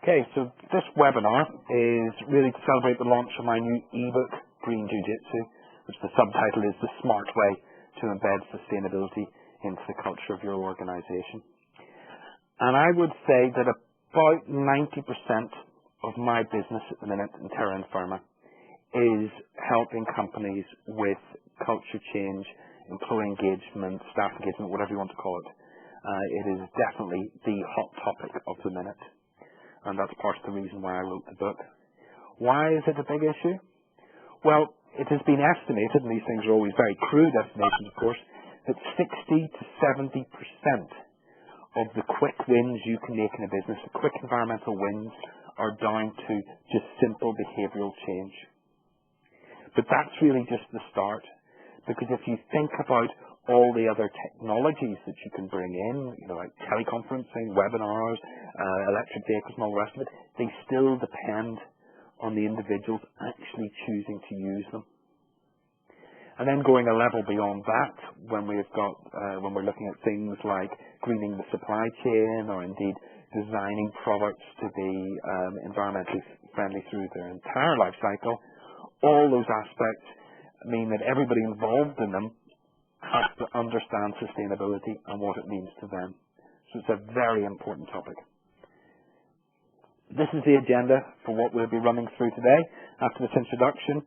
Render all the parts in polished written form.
Okay, so this webinar is really to celebrate the launch of my new eBook, Green Jujitsu, which the subtitle is The Smart Way to Embed Sustainability into the Culture of Your Organization. And I would say that about 90% of my business at the minute in Terra Infirma is helping companies with culture change, employee engagement, staff engagement, whatever you want to call it. It is definitely the hot topic of the minute. And that's part of the reason why I wrote the book. Why is it a big issue? Well, it has been estimated, and these things are always very crude estimations, of course, that 60 to 70% of the quick wins you can make in a business, the quick environmental wins, are down to just simple behavioral change. But that's really just the start, because if you think about all the other technologies that you can bring in, like teleconferencing, webinars, electric vehicles and all the rest of it, they still depend on the individuals actually choosing to use them. And then going a level beyond that, when we're looking at things like greening the supply chain, or indeed designing products to be environmentally friendly through their entire life cycle, all those aspects mean that everybody involved in them has to understand sustainability and what it means to them. So it's a very important topic. This is the agenda for what we'll be running through today. After this introduction,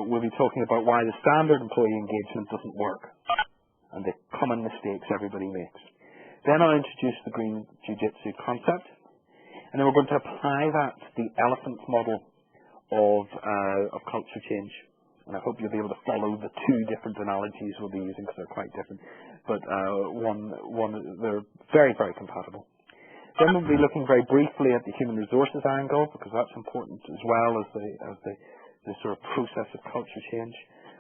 we'll be talking about why the standard employee engagement doesn't work and the common mistakes everybody makes. Then I'll introduce the Green Jiu-Jitsu concept, and then we're going to apply that to the elephant model of culture change. And I hope you'll be able to follow the two different analogies we'll be using, because they're quite different. But they're very, very compatible. Then we'll be looking very briefly at the human resources angle, because that's important as well as the sort of process of culture change.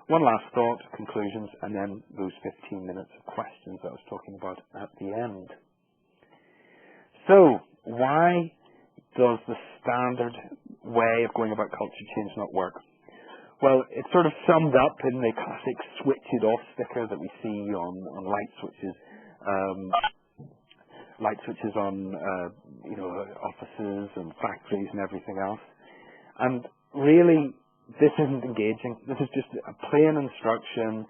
One last thought, conclusions, and then those 15 minutes of questions that I was talking about at the end. So, why does the standard way of going about culture change not work? Well, it's sort of summed up in the classic switch it off sticker that we see on light switches on offices and factories and everything else. And really, this isn't engaging. This is just a plain instruction.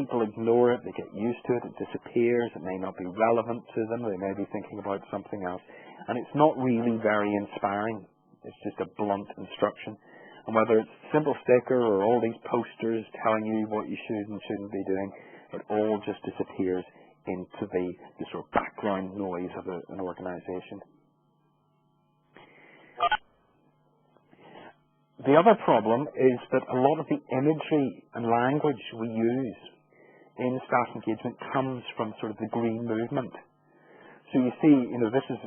People ignore it. They get used to it. It disappears. It may not be relevant to them. They may be thinking about something else. And it's not really very inspiring. It's just a blunt instruction. And whether it's a simple sticker or all these posters telling you what you should and shouldn't be doing, it all just disappears into the sort of background noise of an organization. The other problem is that a lot of the imagery and language we use in staff engagement comes from sort of the green movement. So you see, this is,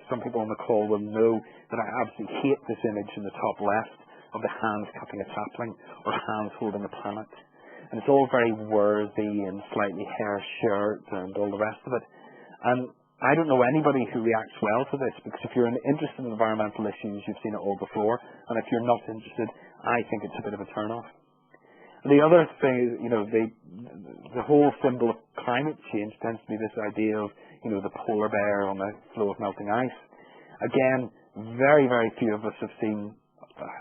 some people on the call will know that I absolutely hate this image in the top left of the hands cutting a sapling or hands holding a planet. And it's all very worthy and slightly hair shirt and all the rest of it. And I don't know anybody who reacts well to this, because if you're interested in environmental issues, you've seen it all before. And if you're not interested, I think it's a bit of a turn-off. The other thing is, the whole symbol of climate change tends to be this idea of, the polar bear on the floe of melting ice. Again, very, very few of us have seen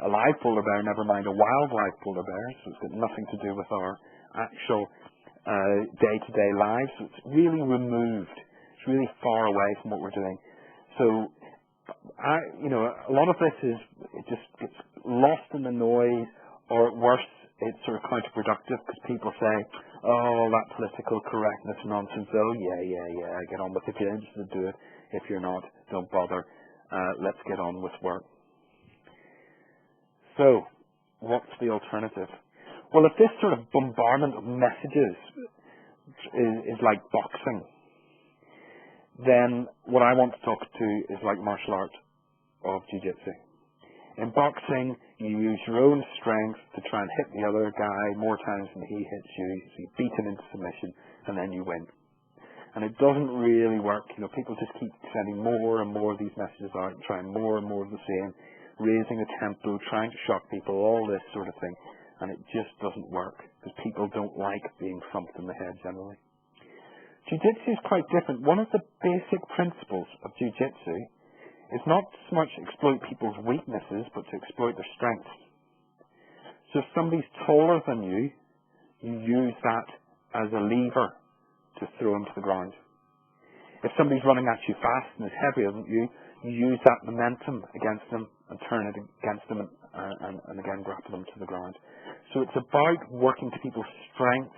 a live polar bear, never mind a wildlife polar bear, so it's got nothing to do with our actual day-to-day lives. So it's really removed. It's really far away from what we're doing. So, a lot of this it just gets lost in the noise, or at worst, it's sort of counterproductive, because people say, oh, that political correctness nonsense, oh, yeah, get on with it. If you're interested, do it. If you're not, don't bother. Let's get on with work. So, what's the alternative? Well, if this sort of bombardment of messages is like boxing, then what I want to talk to is like martial art of Jiu-Jitsu. In boxing, you use your own strength to try and hit the other guy more times than he hits you, so you beat him into submission, and then you win. And it doesn't really work. People just keep sending more and more of these messages out, trying more and more of the same, raising the tempo, trying to shock people, all this sort of thing. And it just doesn't work, because people don't like being thumped in the head generally. Jiu-Jitsu is quite different. One of the basic principles of Jiu-Jitsu is not so much exploit people's weaknesses, but to exploit their strengths. So if somebody's taller than you, you use that as a lever to throw them to the ground. If somebody's running at you fast and is heavier than you, you use that momentum against them and turn it against them and again grapple them to the ground. So it's about working to people's strengths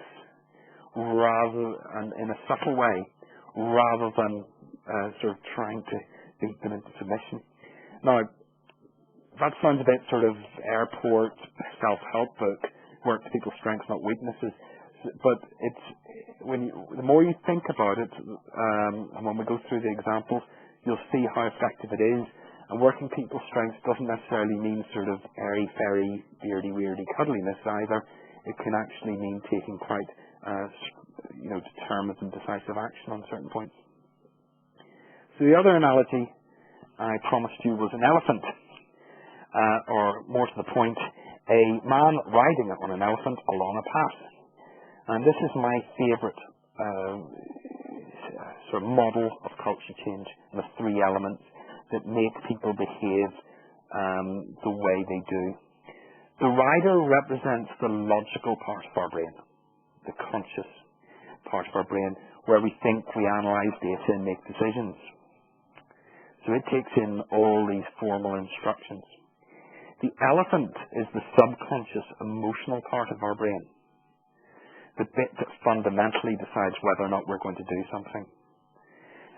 and in a subtle way, rather than sort of trying to beat them into submission. Now, that sounds a bit sort of airport self-help book, work to people's strengths, not weaknesses. But it's the more you think about it, and when we go through the examples, you'll see how effective it is. And working people's strengths doesn't necessarily mean sort of airy-fairy, beardy-weirdy cuddliness either. It can actually mean taking quite determined and decisive action on certain points. So the other analogy I promised you was an elephant, or more to the point, a man riding on an elephant along a path. And this is my favourite sort of model of culture change, and the three elements that make people behave the way they do. The rider represents the logical part of our brain, the conscious part of our brain, where we think, we analyse data and make decisions. So it takes in all these formal instructions. The elephant is the subconscious emotional part of our brain, the bit that fundamentally decides whether or not we're going to do something.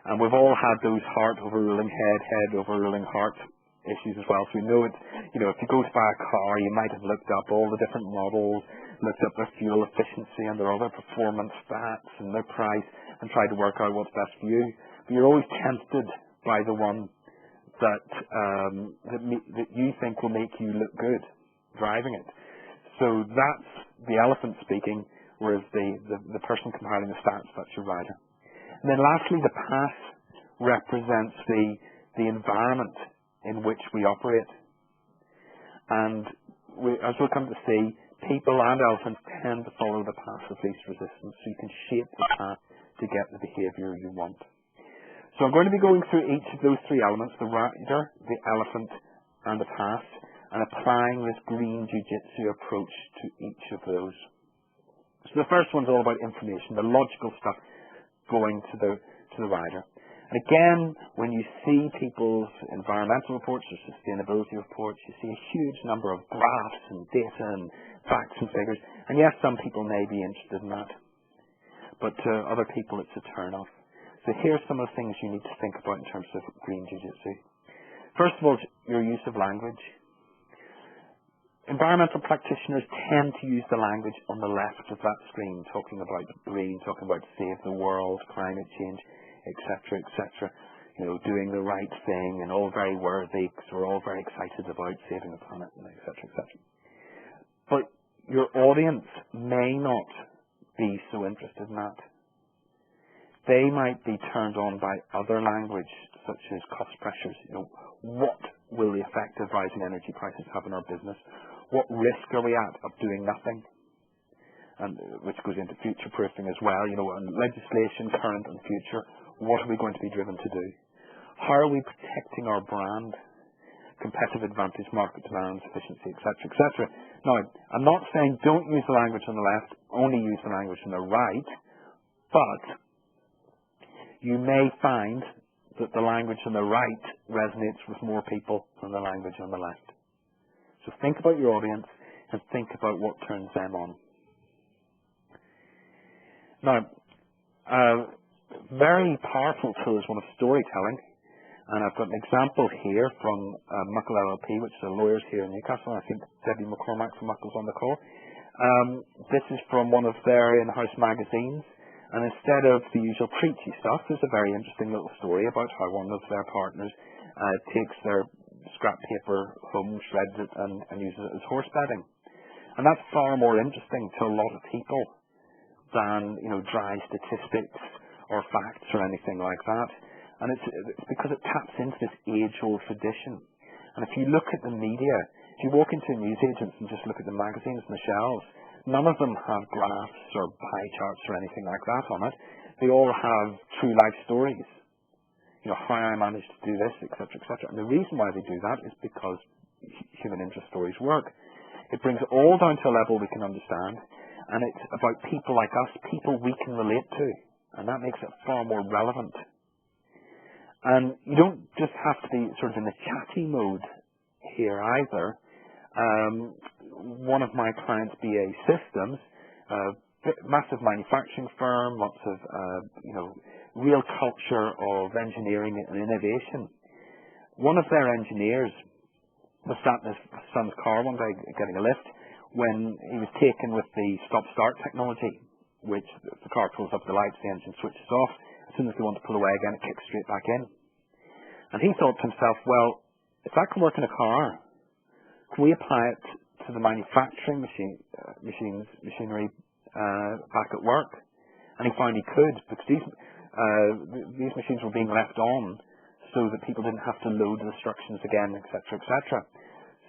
And we've all had those heart overruling head, head overruling heart issues as well. So we know it's, if you go to buy a car, you might have looked up all the different models, looked up their fuel efficiency and their other performance stats and their price, and tried to work out what's best for you. But you're always tempted by the one that you think will make you look good driving it. So that's the elephant speaking, whereas the person compiling the stats, that's your rider. And then lastly, the path represents the environment in which we operate. And as we'll come to see, people and elephants tend to follow the path of least resistance, so you can shape the path to get the behaviour you want. So I'm going to be going through each of those three elements, the rider, the elephant, and the path, and applying this green Jujitsu approach to each of those. So the first one's all about information, the logical stuff going to the rider. And again, when you see people's environmental reports or sustainability reports, you see a huge number of graphs and data and facts and figures. And yes, some people may be interested in that, but to other people it's a turn-off. So here's some of the things you need to think about in terms of green Jiu-Jitsu. First of all, your use of language. Environmental practitioners tend to use the language on the left of that screen, talking about green, talking about save the world, climate change, etc., etc. Doing the right thing and all very worthy because we're all very excited about saving the planet, etc., etc. But your audience may not be so interested in that. They might be turned on by other language, such as cost pressures. What will the effect of rising energy prices have on our business? What risk are we at of doing nothing? And which goes into future-proofing as well. And legislation, current and future. What are we going to be driven to do? How are we protecting our brand? Competitive advantage, market demands, efficiency, etc., etc. Now, I'm not saying don't use the language on the left, only use the language on the right, but you may find that the language on the right resonates with more people than the language on the left. So think about your audience and think about what turns them on. Now, a very powerful tool is one of storytelling. And I've got an example here from Muckle LLP, which are lawyers here in Newcastle. I think Debbie McCormack from Muckle's on the call. This is from one of their in-house magazines. And instead of the usual preachy stuff, there's a very interesting little story about how one of their partners takes their scrap paper home, shreds it, and uses it as horse bedding. And that's far more interesting to a lot of people than, dry statistics or facts or anything like that. And it's because it taps into this age-old tradition. And if you look at the media, if you walk into a newsagent and just look at the magazines on the shelves, none of them have graphs or pie charts or anything like that on it. They all have true life stories. how I managed to do this, etc., etc. And the reason why they do that is because human interest stories work. It brings it all down to a level we can understand, and it's about people like us, people we can relate to, and that makes it far more relevant. And you don't just have to be sort of in the chatty mode here either. One of my clients, BA Systems, massive manufacturing firm, lots of real culture of engineering and innovation. One of their engineers was sat in his son's car one day getting a lift when he was taken with the stop-start technology, which the car pulls up the lights, the engine switches off. As soon as they want to pull away again, it kicks straight back in. And he thought to himself, well, if that can work in a car, can we apply it to the manufacturing machinery back at work? And he found he could, because these machines were being left on so that people didn't have to load the instructions again, etc., etc.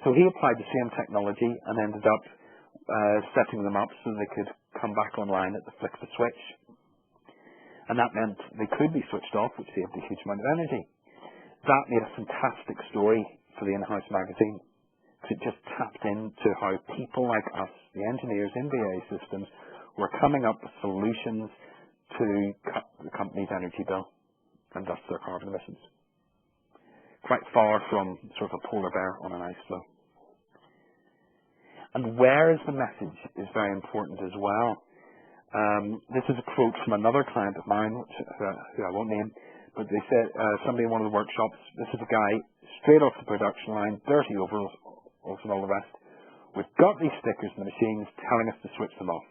So he applied the same technology and ended up setting them up so they could come back online at the flick of a switch. And that meant they could be switched off, which saved a huge amount of energy. That made a fantastic story for the in-house magazine, because it just tapped into how people like us, the engineers in BA Systems, were coming up with solutions to cut the company's energy bill and thus their carbon emissions. Quite far from sort of a polar bear on an ice floe. And where is the message is very important as well. This is a quote from another client of mine, who I won't name, but they said, somebody in one of the workshops, this is a guy straight off the production line, dirty overalls and all the rest. We've got these stickers in the machines telling us to switch them off,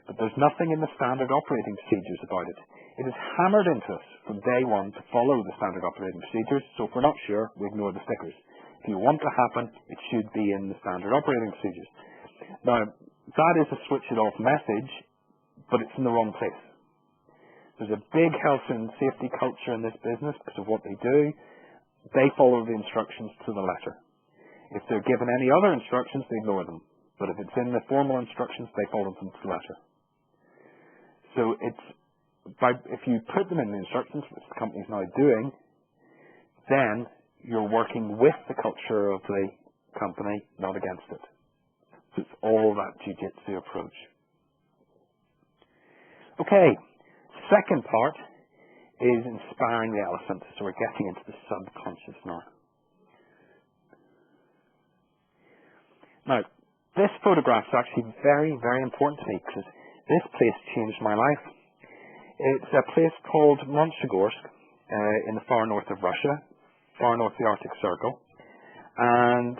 but there's nothing in the standard operating procedures about it. It is hammered into us from day one to follow the standard operating procedures, so if we're not sure, we ignore the stickers. If you want to happen, it should be in the standard operating procedures. Now, that is a switch it off message, but it's in the wrong place. There's a big health and safety culture in this business because of what they do. They follow the instructions to the letter. If they're given any other instructions, they ignore them. But if it's in the formal instructions, they follow them to the letter. So if you put them in the instructions, which the company's now doing, then you're working with the culture of the company, not against it. So it's all that Jiu-Jitsu approach. Okay, second part is inspiring the elephant. So we're getting into the subconscious now. Now, this photograph is actually very, very important to me because this place changed my life. It's a place called Monchegorsk in the far north of Russia, far north of the Arctic Circle. And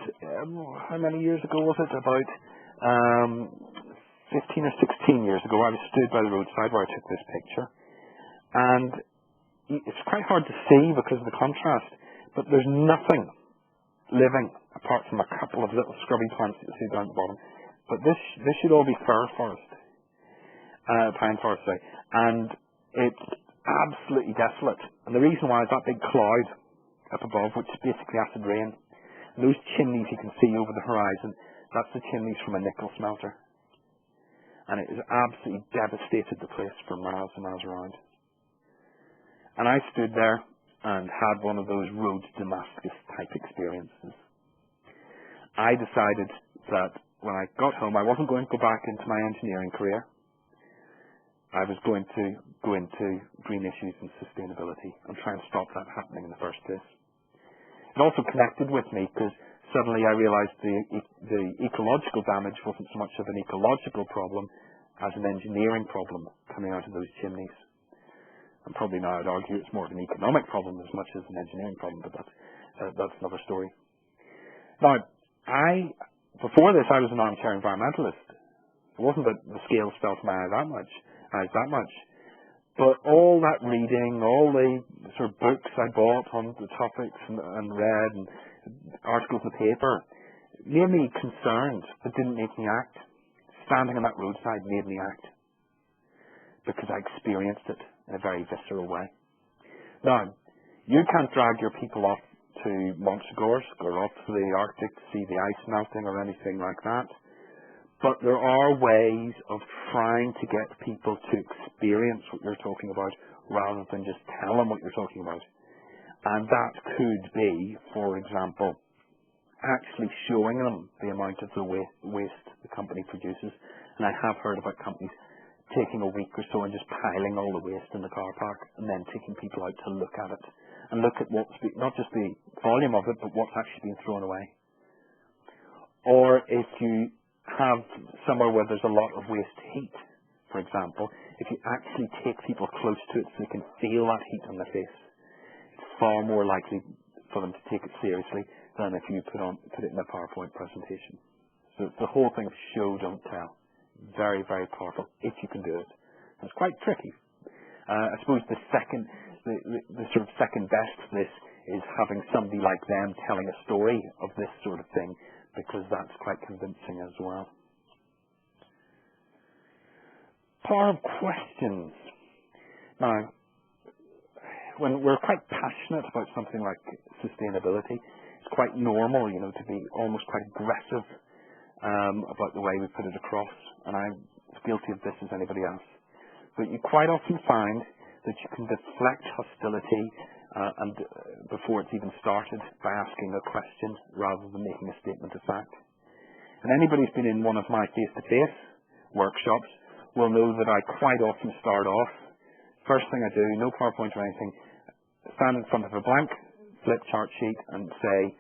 how many years ago was it? About 15 or 16 years ago, I was stood by the roadside where I took this picture. And it's quite hard to see because of the contrast, but there's nothing living apart from a couple of little scrubby plants that you see down at the bottom. But this should all be fir forest, pine forest, sorry. And it's absolutely desolate. And the reason why is that big cloud up above, which is basically acid rain. And those chimneys you can see over the horizon, that's the chimneys from a nickel smelter. And it has absolutely devastated the place for miles and miles around. And I stood there and had one of those road to Damascus type experiences. I decided that when I got home, I wasn't going to go back into my engineering career. I was going to go into green issues and sustainability and try and stop that happening in the first place. It also connected with me because suddenly I realized the ecological damage wasn't so much of an ecological problem as an engineering problem coming out of those chimneys. And probably now I'd argue it's more of an economic problem as much as an engineering problem, but that's another story. Now, before this, I was an armchair environmentalist. It wasn't that the scales fell to my eyes that much. But all that reading, all the sort of books I bought on the topics and read, and articles in the paper, made me concerned, but didn't make me act. Standing on that roadside made me act, because I experienced it in a very visceral way. Now, you can't drag your people off to Monchegorsk or off to the Arctic to see the ice melting or anything like that. But there are ways of trying to get people to experience what you're talking about rather than just tell them what you're talking about. And that could be, for example, actually showing them the amount of the waste the company produces. And I have heard about companies taking a week or so and just piling all the waste in the car park and then taking people out to look at it and look at not just the volume of it, but what's actually been thrown away. Or if you have somewhere where there's a lot of waste heat, for example, if you actually take people close to it so they can feel that heat on their face, it's far more likely for them to take it seriously than if you put it in a PowerPoint presentation. So it's the whole thing of show, don't tell. Very, very powerful if you can do it. It's quite tricky. I suppose the sort of second best to this is having somebody like them telling a story of this sort of thing, because that's quite convincing as well. Power of questions. Now, when we're quite passionate about something like sustainability, it's quite normal, to be almost quite aggressive about the way we put it across, and I'm as guilty of this as anybody else. But you quite often find that you can deflect hostility before it's even started by asking a question rather than making a statement of fact. And anybody who's been in one of my face-to-face workshops will know that I quite often start off, first thing I do, no PowerPoint or anything, stand in front of a blank flip chart sheet and say,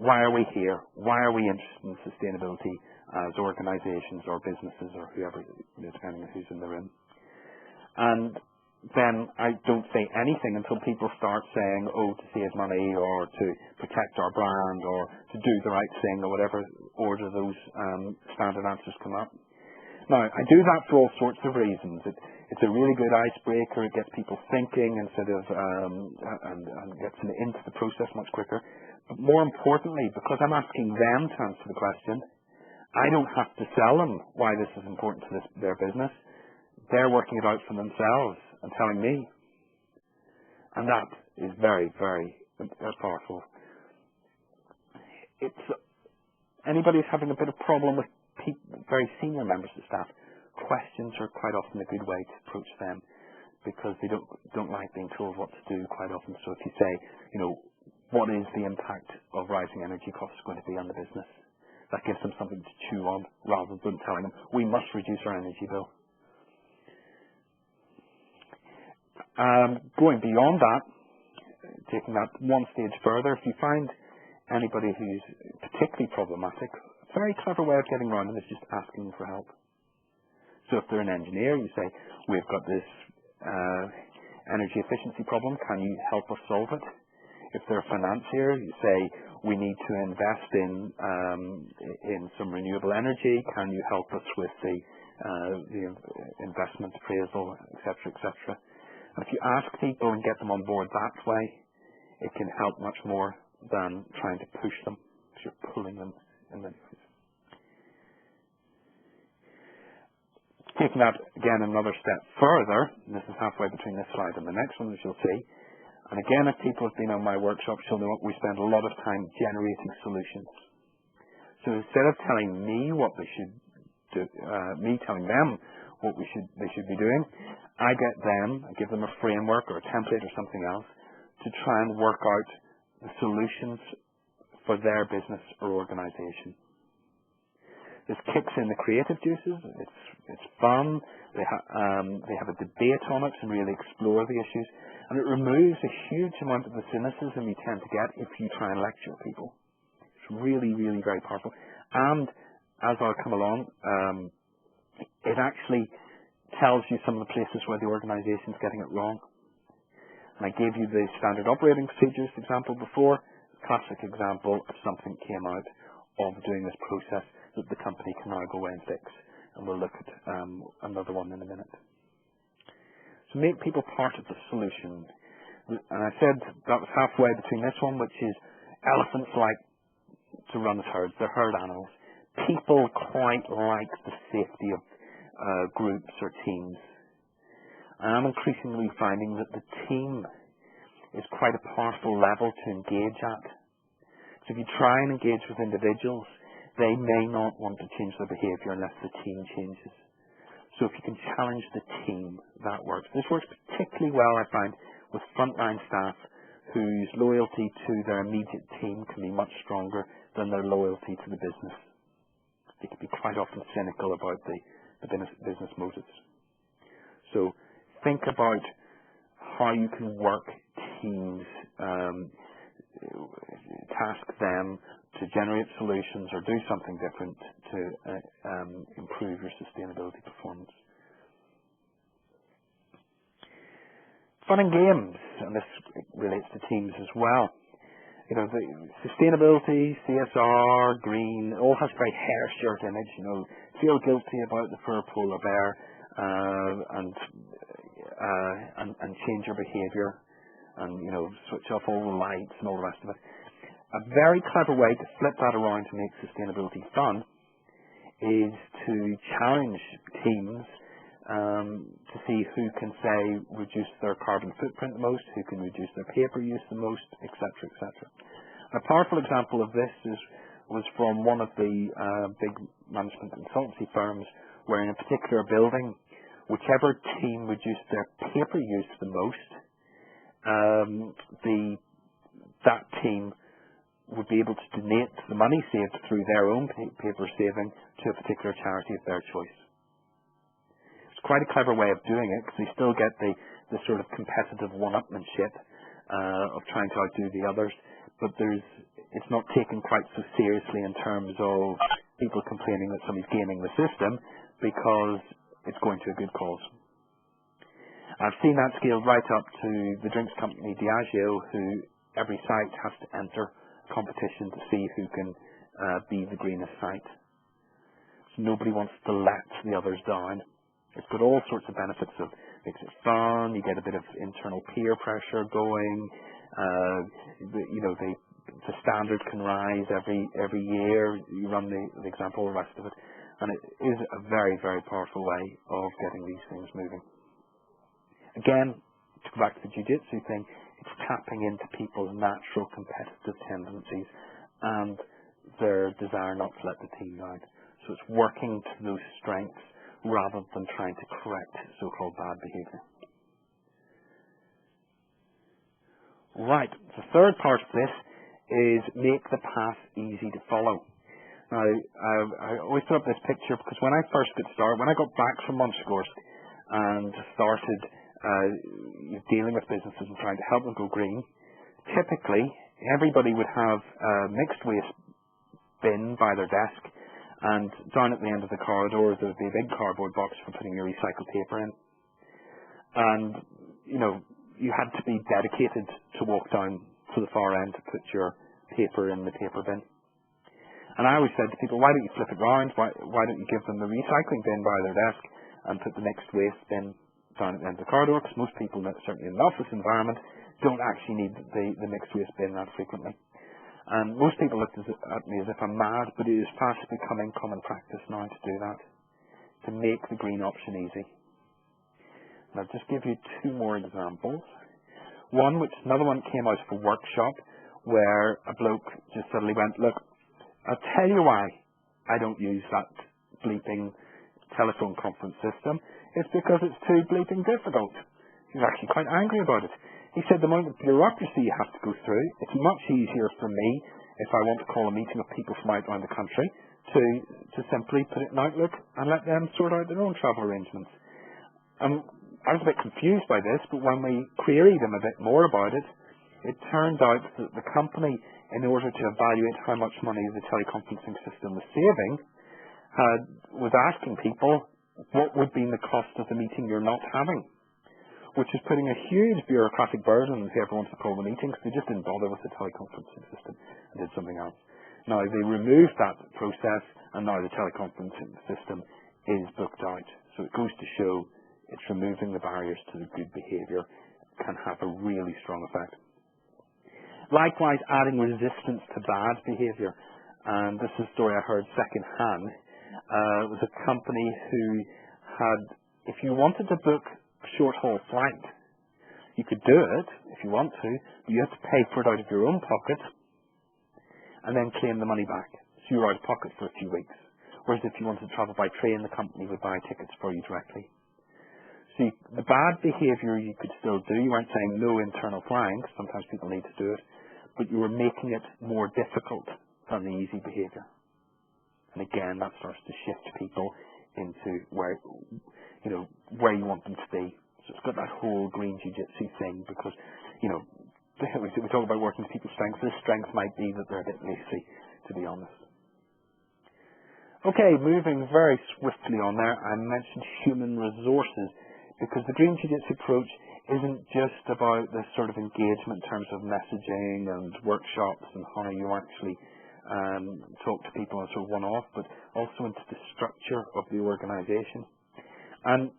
why are we here? Why are we interested in sustainability as organizations or businesses or whoever, depending on who's in the room? And then I don't say anything until people start saying, to save money or to protect our brand or to do the right thing or whatever order those standard answers come up. Now, I do that for all sorts of reasons. It's a really good icebreaker. It gets people thinking instead of and gets them into the process much quicker. But more importantly, because I'm asking them to answer the question, I don't have to sell them why this is important to their business. They're working it out for themselves and telling me. And that is very, very powerful. Anybody who's having a bit of problem with very senior members of staff, questions are quite often a good way to approach them, because they don't like being told what to do quite often. So if you say, what is the impact of rising energy costs going to be on the business? That gives them something to chew on rather than telling them, we must reduce our energy bill. Going beyond that, taking that one stage further, if you find anybody who's particularly problematic, a very clever way of getting around them is just asking for help. So if they're an engineer, you say, we've got this energy efficiency problem, can you help us solve it? If they're a financier, you say, we need to invest in some renewable energy, can you help us with the investment appraisal, etc., etc. And if you ask people and get them on board that way, it can help much more than trying to push them, because you're pulling them in many ways. Taking that again another step further, and this is halfway between this slide and the next one, as you'll see. And again, if people have been on my workshops, you'll know we spend a lot of time generating solutions. So instead of telling me what they should do, me telling them what they should be doing, I give them a framework or a template or something else to try and work out the solutions for their business or organization. This kicks in the creative juices. It's fun. They have a debate on it and really explore the issues. And it removes a huge amount of the cynicism you tend to get if you try and lecture people. It's really, really very powerful. And as I'll come along, it actually tells you some of the places where the organization's getting it wrong. And I gave you the standard operating procedures example before. Classic example of something came out of doing this process that the company can now go away and fix. And we'll look at another one in a minute. So make people part of the solution. And I said that was halfway between this one, which is elephants like to run as herds. They're herd animals. People quite like the safety of groups or teams. And I'm increasingly finding that the team is quite a powerful level to engage at. So if you try and engage with individuals, they may not want to change their behavior unless the team changes. So if you can challenge the team, that works. This works particularly well, I find, with frontline staff whose loyalty to their immediate team can be much stronger than their loyalty to the business. They can be quite often cynical about the business motives. So think about how you can work teams, task them to generate solutions or do something different to improve your sustainability performance. Fun and games, and this relates to teams as well. You know, the sustainability, CSR, green, it all has a very hair shirt image. You know, feel guilty about the fur polar bear, and change your behaviour, and you know, switch off all the lights and all the rest of it. A very clever way to flip that around to make sustainability fun is to challenge teams to see who can, say, reduce their carbon footprint the most, who can reduce their paper use the most, etc., etc. A powerful example of this was from one of the big management consultancy firms, where in a particular building, whichever team reduced their paper use the most, that team would be able to donate the money saved through their own paper saving to a particular charity of their choice. It's quite a clever way of doing it, because they still get the sort of competitive one-upmanship of trying to outdo the others, but it's not taken quite so seriously in terms of people complaining that somebody's gaming the system, because it's going to a good cause. I've seen that scaled right up to the drinks company Diageo, who every site has to enter competition to see who can be the greenest site. So nobody wants to let the others down. It's got all sorts of benefits. Of makes it fun. You get a bit of internal peer pressure going. The standard can rise every year. You run the example, the rest of it, and it is a very, very powerful way of getting these things moving. Again, to go back to the Jujitsu thing, it's tapping into people's natural competitive tendencies and their desire not to let the team down. So it's working to those strengths rather than trying to correct so-called bad behaviour. Right, the third part of this is make the path easy to follow. Now, I always put up this picture because when I first got started, when I got back from Montagorsk and started dealing with businesses and trying to help them go green, typically everybody would have a mixed waste bin by their desk, and down at the end of the corridor there would be a big cardboard box for putting your recycled paper in. And, you know, you had to be dedicated to walk down to the far end to put your paper in the paper bin. And I always said to people, why don't you flip it round? Why don't you give them the recycling bin by their desk and put the mixed waste bin down at the end of the corridor? Because most people, certainly in an office environment, don't actually need the mixed waste bin that frequently. And most people looked at me as if I'm mad, but it is fast becoming common practice now to do that, to make the green option easy. And I'll just give you two more examples. Another one came out of a workshop where a bloke just suddenly went, look, I'll tell you why I don't use that bleeping telephone conference system. It's because it's too bleeping difficult. He was actually quite angry about it. He said the amount of bureaucracy you have to go through, it's much easier for me, if I want to call a meeting of people from out around the country, to simply put it in Outlook and let them sort out their own travel arrangements. I was a bit confused by this, but when we queried him a bit more about it, it turned out that the company, in order to evaluate how much money the teleconferencing system was saving, was asking people, what would be the cost of the meeting you're not having? Which is putting a huge bureaucratic burden on whoever wants to call the meeting, because they just didn't bother with the teleconferencing system and did something else. Now, they removed that process, and now the teleconferencing system is booked out. So it goes to show it's removing the barriers to the good behaviour can have a really strong effect. Likewise, adding resistance to bad behaviour. And this is a story I heard second-hand. It was a company who had, if you wanted to book a short-haul flight, you could do it if you want to, but you have to pay for it out of your own pocket and then claim the money back. So you're out of pocket for a few weeks. Whereas if you wanted to travel by train, the company would buy tickets for you directly. So the bad behaviour you could still do. You weren't saying no internal flying, because sometimes people need to do it, but you were making it more difficult than the easy behaviour. And again, that starts to shift people into where you want them to be. So it's got that whole green jiu-jitsu thing, because, we talk about working with people's strengths. This strength might be that they're a bit lazy, to be honest. Okay, moving very swiftly on there, I mentioned human resources, because the green jiu-jitsu approach isn't just about this sort of engagement in terms of messaging and workshops and how you actually talk to people as sort of one-off, but also into the structure of the organisation. And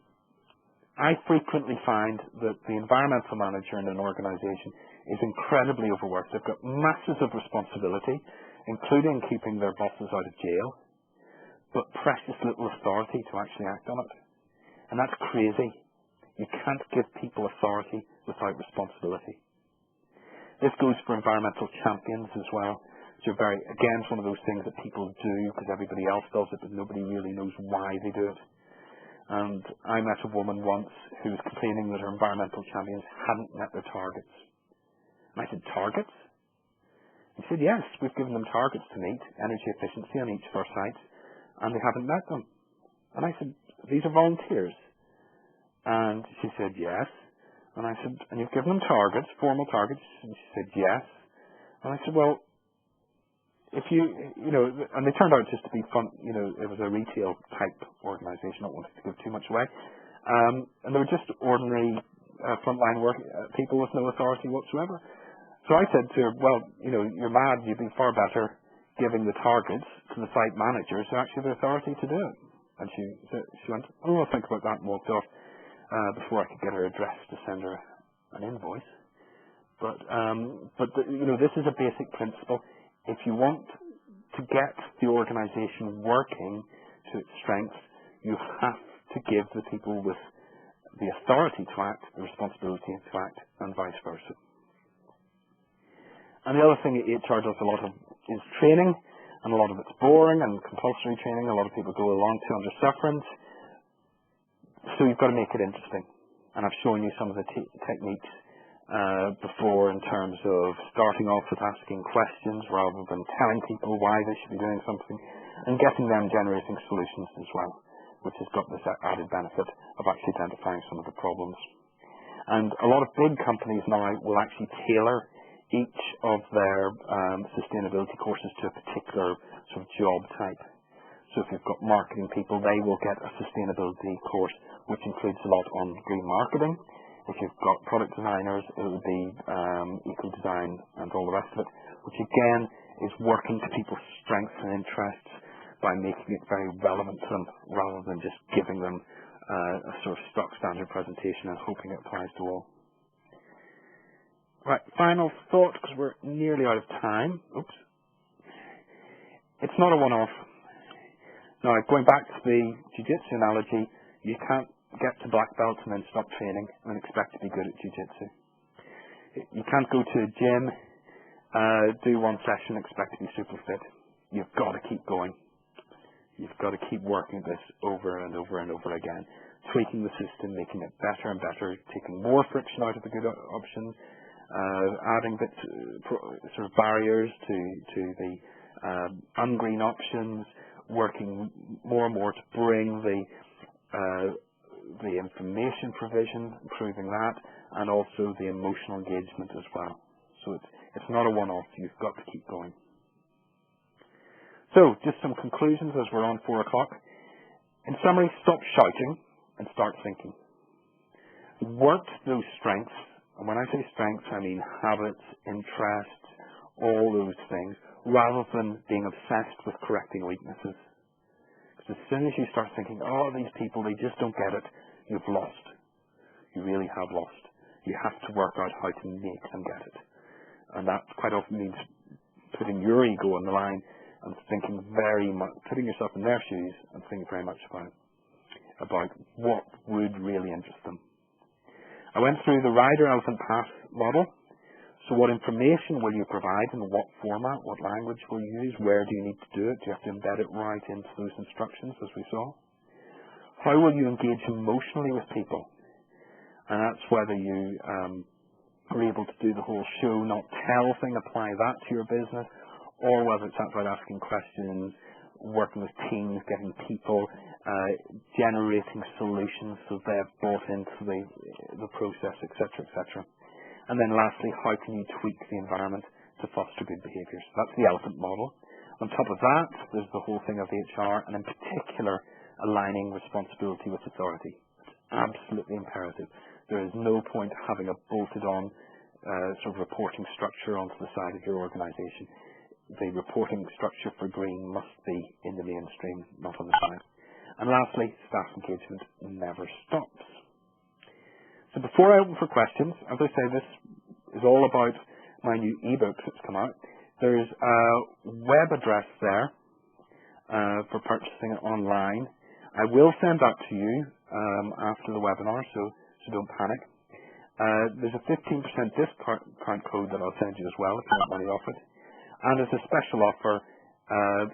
I frequently find that the environmental manager in an organisation is incredibly overworked. They've got masses of responsibility, including keeping their bosses out of jail, but precious little authority to actually act on it. And that's crazy. You can't give people authority without responsibility. This goes for environmental champions as well, which are again, it's one of those things that people do because everybody else does it, but nobody really knows why they do it. And I met a woman once who was complaining that her environmental champions hadn't met their targets. And I said, targets? He said, yes, we've given them targets to meet, energy efficiency on each of our sites, and they haven't met them. And I said, these are volunteers. And she said, yes. And I said, and you've given them targets, formal targets? And she said, yes. And I said, well, if and they turned out just to be fun, it was a retail type organisation, not wanting to give too much away. And they were just ordinary frontline work people with no authority whatsoever. So I said to her, well, you're mad, you'd be far better giving the targets to the site managers who actually have the authority to do it. And she went, oh, I'll think about that, and walked off before I could get her address to send her an invoice. But this is a basic principle. If you want to get the organisation working to its strengths, you have to give the people with the authority to act the responsibility to act, and vice versa. And the other thing that HR does a lot of is training, and a lot of it's boring and compulsory training. A lot of people go along to under sufferance. So you've got to make it interesting. And I've shown you some of the techniques before in terms of starting off with asking questions rather than telling people why they should be doing something, and getting them generating solutions as well, which has got this added benefit of actually identifying some of the problems. And a lot of big companies now will actually tailor each of their sustainability courses to a particular sort of job type. So if you've got marketing people, they will get a sustainability course which includes a lot on green marketing. If you've got product designers, it will be eco-design and all the rest of it, which again is working to people's strengths and interests by making it very relevant to them rather than just giving them a sort of stock standard presentation and hoping it applies to all. Right, final thought, because we're nearly out of time. Oops. It's not a one-off. Now, going back to the jiu-jitsu analogy, you can't get to black belt and then stop training and expect to be good at jiu-jitsu. You can't go to a gym, do one session and expect to be super fit. You've got to keep going. You've got to keep working this over and over and over again, tweaking the system, making it better and better, taking more friction out of the good options, adding sort of barriers to the ungreen options, working more and more to bring the information provision, improving that, and also the emotional engagement as well. So it's not a one-off. You've got to keep going. So just some conclusions as we're on 4 o'clock. In summary, stop shouting and start thinking. Work those strengths. And when I say strengths, I mean habits, interests, all those things, rather than being obsessed with correcting weaknesses. Because as soon as you start thinking, oh, these people, they just don't get it, you've lost. You really have lost. You have to work out how to make them get it. And that quite often means putting your ego on the line and thinking very much, putting yourself in their shoes and thinking very much about what would really interest them. I went through the rider elephant path model. So what information will you provide, in what format, what language will you use, where do you need to do it, do you have to embed it right into those instructions as we saw? How will you engage emotionally with people? And that's whether you are able to do the whole show, not tell thing, apply that to your business, or whether it's about asking questions, working with teams, getting people, generating solutions so they've bought into the process, etc., etc. And then lastly, how can you tweak the environment to foster good behaviours? That's the elephant model. On top of that, there's the whole thing of HR, and in particular, aligning responsibility with authority. It's absolutely imperative. There is no point having a bolted-on sort of reporting structure onto the side of your organisation. The reporting structure for green must be in the mainstream, not on the side. And lastly, staff engagement never stops. So before I open for questions, as I say, this is all about my new ebook that's come out. There's a web address there for purchasing it online. I will send that to you after the webinar, so don't panic. There's a 15% discount code that I'll send you as well if you want money off it. And as a special offer,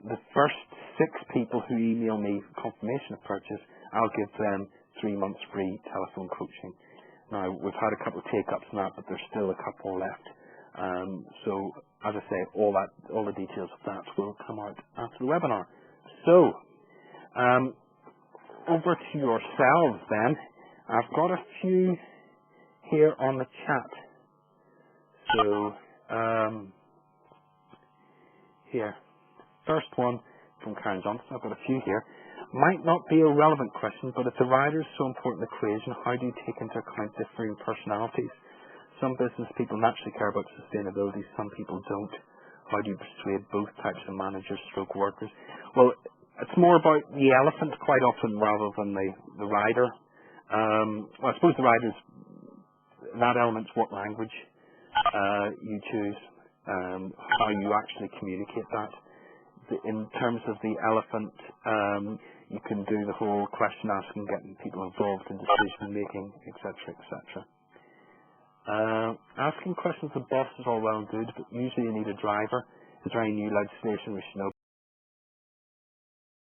the first 6 people who email me confirmation of purchase, I'll give them 3 months free telephone coaching. Now, we've had a couple of take-ups on that, but there's still a couple left. So, as I say, all the details of that will come out after the webinar. So, over to yourselves then. I've got a few here on the chat. So, here. First one from Karen Johnson. I've got a few here. Might not be a relevant question, but if the rider is so important equation, how do you take into account differing personalities? Some business people naturally care about sustainability, some people don't. How do you persuade both types of managers stroke workers? Well, it's more about the elephant quite often rather than the rider. Well, I suppose the rider's, that element's what language you choose, how you actually communicate that. In terms of the elephant, you can do the whole question asking, getting people involved in decision making, etc., etc. Asking questions of the boss is all well and good, but usually you need a driver. Is there any new legislation we should know